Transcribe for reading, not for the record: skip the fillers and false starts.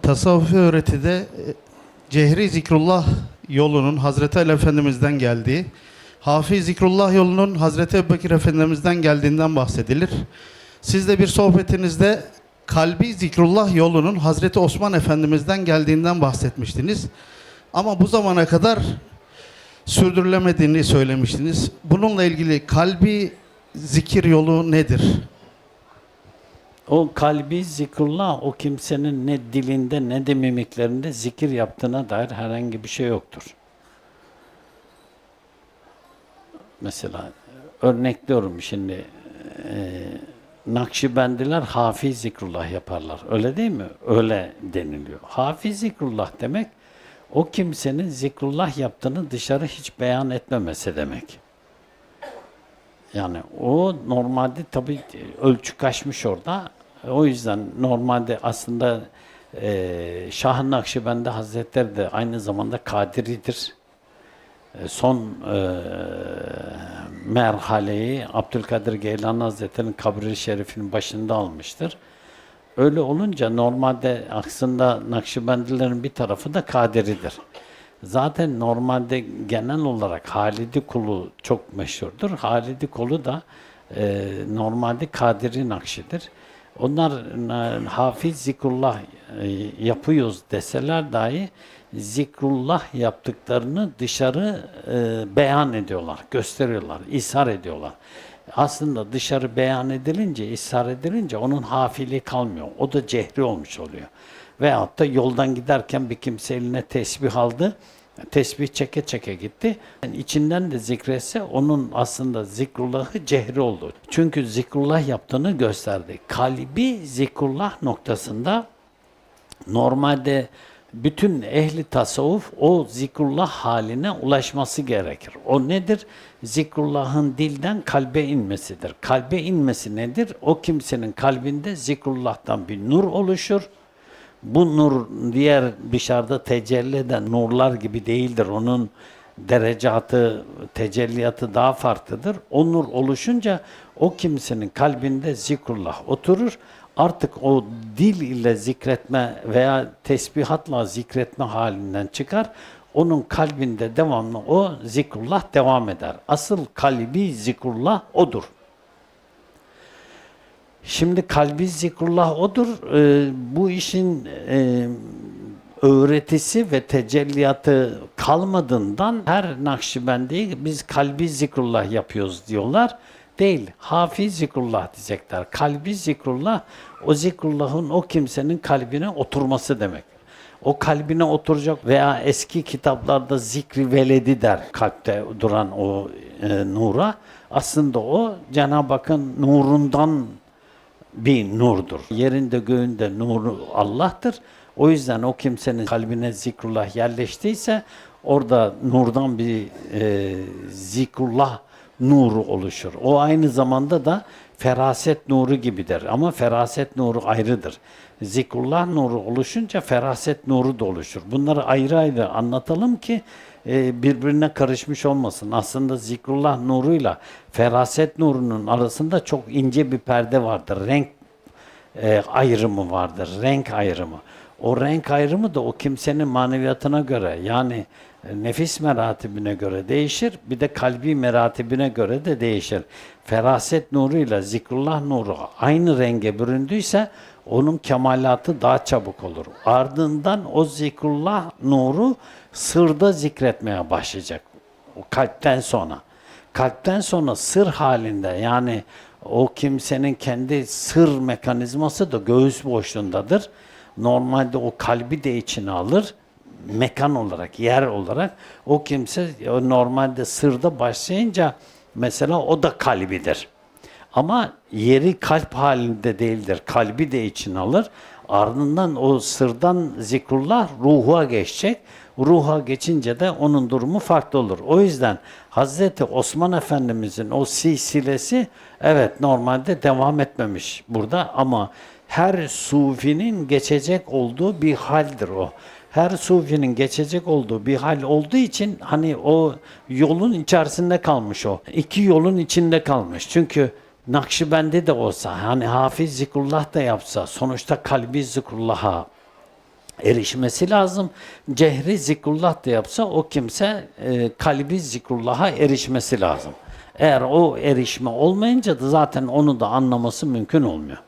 Tasavvufi öğretide cehri zikrullah yolunun Hazreti Ali Efendimiz'den geldiği, hafi zikrullah yolunun Hazreti Ebubekir Efendimiz'den geldiğinden bahsedilir. Siz de bir sohbetinizde kalbi zikrullah yolunun Hazreti Osman Efendimiz'den geldiğinden bahsetmiştiniz. Ama bu zamana kadar sürdürülemediğini söylemiştiniz. Bununla ilgili kalbi zikir yolu nedir? O kalbi zikrullah, o kimsenin ne dilinde ne de mimiklerinde zikir yaptığına dair herhangi bir şey yoktur. Mesela örnekliyorum şimdi, Nakşibendiler hafi zikrullah yaparlar. Öyle değil mi? Öyle deniliyor. Hafi zikrullah demek, o kimsenin zikrullah yaptığını dışarı hiç beyan etmemesi demek. Yani o normalde tabii ölçü kaçmış orada. O yüzden normalde aslında Şah-ı Nakşibendi Hazretleri de aynı zamanda Kadiridir. Son merhaleyi Abdülkadir Geylani Hazretleri'nin kabri şerifinin başında almıştır. Öyle olunca normalde aslında Nakşibendilerin bir tarafı da Kadiridir. Zaten normalde genel olarak Halidi Kulu çok meşhurdur. Halidi Kulu da normalde Kadiri Nakşidir. Onlar hafiz zikrullah yapıyoruz deseler dahi zikrullah yaptıklarını dışarı beyan ediyorlar, gösteriyorlar, ishar ediyorlar. Aslında dışarı beyan edilince, ishar edilince onun hafiliği kalmıyor. O da cehri olmuş oluyor. Veyahut da yoldan giderken bir kimse eline tesbih aldı, tesbih çeke çeke gitti. Yani içinden de zikretse onun aslında zikrullahı cehri oldu. Çünkü zikrullah yaptığını gösterdi. Kalbi zikrullah noktasında normalde bütün ehli tasavvuf o zikrullah haline ulaşması gerekir. O nedir? Zikrullahın dilden kalbe inmesidir. Kalbe inmesi nedir? O kimsenin kalbinde zikrullah'tan bir nur oluşur. Bu nur diğer dışarıda tecelli eden nurlar gibi değildir. Onun derecatı, tecelliyatı daha farklıdır. O nur oluşunca o kimsenin kalbinde zikrullah oturur. Artık o dil ile zikretme veya tesbihatla zikretme halinden çıkar. Onun kalbinde devamlı o zikrullah devam eder. Asıl kalbi zikrullah odur. Şimdi kalbi zikrullah odur. Bu işin öğretisi ve tecelliyatı kalmadığından her Nakşibendi biz kalbi zikrullah yapıyoruz diyorlar. Değil. Hafiz zikrullah diyecekler. Kalbi zikrullah, o zikrullahın o kimsenin kalbine oturması demek. O kalbine oturacak veya eski kitaplarda zikri veledi der kalpte duran o nura. Aslında o Cenab-ı Hakk'ın nurundan bir nurdur. Yerinde göğünde nuru Allah'tır. O yüzden o kimsenin kalbine zikrullah yerleştiyse orada nurdan bir zikrullah nuru oluşur. O aynı zamanda da feraset nuru gibidir. Ama feraset nuru ayrıdır. Zikrullah nuru oluşunca feraset nuru da oluşur. Bunları ayrı ayrı anlatalım ki birbirine karışmış olmasın. Aslında zikrullah nuruyla feraset nurunun arasında çok ince bir perde vardır. Renk ayrımı vardır. Renk ayrımı. O renk ayrımı da o kimsenin maneviyatına göre, yani nefis meratibine göre değişir. Bir de kalbi meratibine göre de değişir. Feraset nuruyla zikrullah nuru aynı renge büründüyse onun kemalatı daha çabuk olur. Ardından o zikrullah nuru sırda zikretmeye başlayacak. O kalpten sonra. Kalpten sonra sır halinde, yani o kimsenin kendi sır mekanizması da göğüs boşluğundadır. Normalde o kalbi de içine alır. Mekan olarak, yer olarak o kimse normalde sırda başlayınca mesela o da kalbidir. Ama yeri kalp halinde değildir. Kalbi de içine alır. Ardından o sırdan zikrullah ruha geçecek. Ruha geçince de onun durumu farklı olur. O yüzden Hazreti Osman Efendimizin o silsilesi evet normalde devam etmemiş burada ama her sufinin geçecek olduğu bir haldir o. Her sufinin geçecek olduğu bir hal olduğu için hani o yolun içerisinde kalmış o. İki yolun içinde kalmış. Çünkü Nakşibendi de olsa, hani hafiz zikrullah da yapsa, sonuçta kalbi zikrullah'a erişmesi lazım. Cehri zikrullah da yapsa o kimse kalbi zikrullah'a erişmesi lazım. Eğer o erişme olmayınca da zaten onu da anlaması mümkün olmuyor.